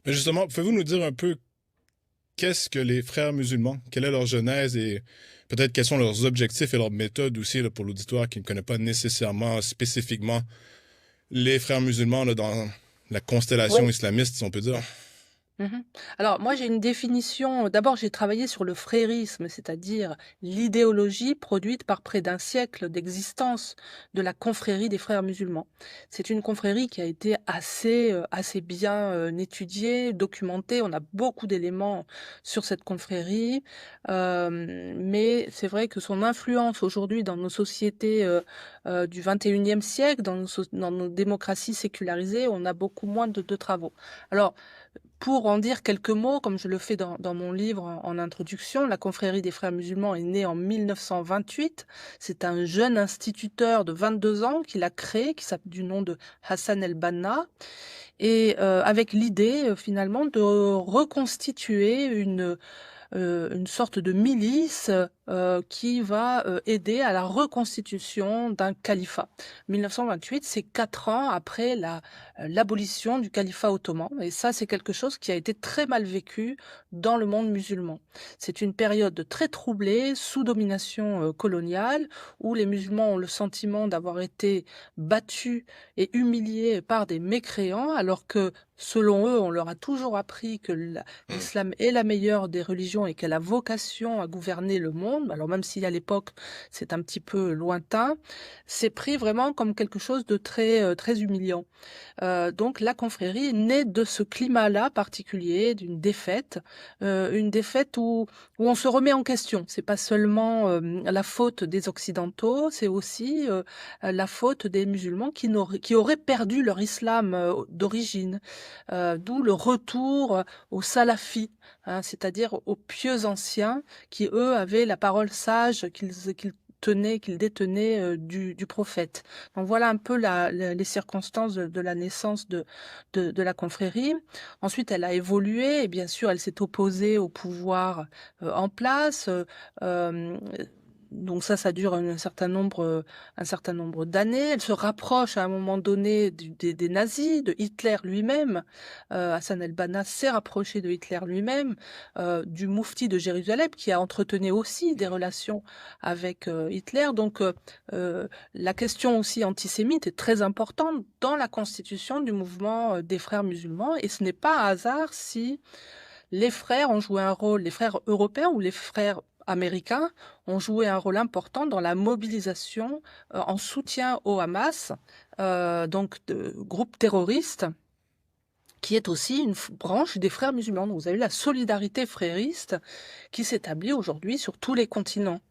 Mais justement, pouvez-vous nous dire un peu qu'est-ce que les frères musulmans? Quelle est leur genèse et peut-être quels sont leurs objectifs et leurs méthodes aussi là, pour l'auditoire qui ne connaît pas nécessairement spécifiquement les frères musulmans là, dans la constellation Oui. islamiste, si on peut dire. Mhm. Alors, moi, j'ai une définition. D'abord, j'ai travaillé sur le frérisme, c'est-à-dire l'idéologie produite par près d'un siècle d'existence de la confrérie des frères musulmans. C'est une confrérie qui a été assez bien étudiée, documentée. On a beaucoup d'éléments sur cette confrérie. Mais c'est vrai que son influence aujourd'hui dans nos sociétés du 21e siècle, dans nos démocraties sécularisées, on a beaucoup moins de travaux. Alors, pour en dire quelques mots, comme je le fais dans mon livre en introduction, la confrérie des frères musulmans est née en 1928. C'est un jeune instituteur de 22 ans qui l'a créé, qui s'appelle du nom de Hassan el-Banna, et avec l'idée finalement de reconstituer une sorte de milice qui va aider à la reconstitution d'un califat. 1928, c'est 4 ans après l'abolition du califat ottoman. Et ça, c'est quelque chose qui a été très mal vécu dans le monde musulman. C'est une période très troublée, sous domination coloniale, où les musulmans ont le sentiment d'avoir été battus et humiliés par des mécréants, alors que selon eux, on leur a toujours appris que Hmm. l'islam est la meilleure des religions et qu'elle a vocation à gouverner le monde. Alors même si à l'époque c'est un petit peu lointain, c'est pris vraiment comme quelque chose de très humiliant. Donc la confrérie naît de ce climat-là particulier, une défaite où on se remet en question. C'est pas seulement la faute des Occidentaux, c'est aussi la faute des musulmans qui auraient perdu leur islam d'origine. D'où le retour aux salafis, hein, c'est-à-dire aux pieux anciens qui, eux, avaient la parole sage qu'ils détenaient du prophète. Donc voilà un peu les circonstances de la naissance de la confrérie. Ensuite, elle a évolué et bien sûr, elle s'est opposée au pouvoir en place. Euh, donc ça dure un certain nombre d'années. Elle se rapproche à un moment donné des nazis, de Hitler lui-même. Hassan el-Banna s'est rapproché de Hitler lui-même, du moufti de Jérusalem, qui a entretenu aussi des relations avec Hitler. Donc la question aussi antisémite est très importante dans la constitution du mouvement des frères musulmans. Et ce n'est pas un hasard si les frères ont joué un rôle, les frères européens ou les frères américains ont joué un rôle important dans la mobilisation en soutien au Hamas, donc de groupe terroriste qui est aussi une branche des frères musulmans. Donc, vous avez la solidarité frériste qui s'établit aujourd'hui sur tous les continents.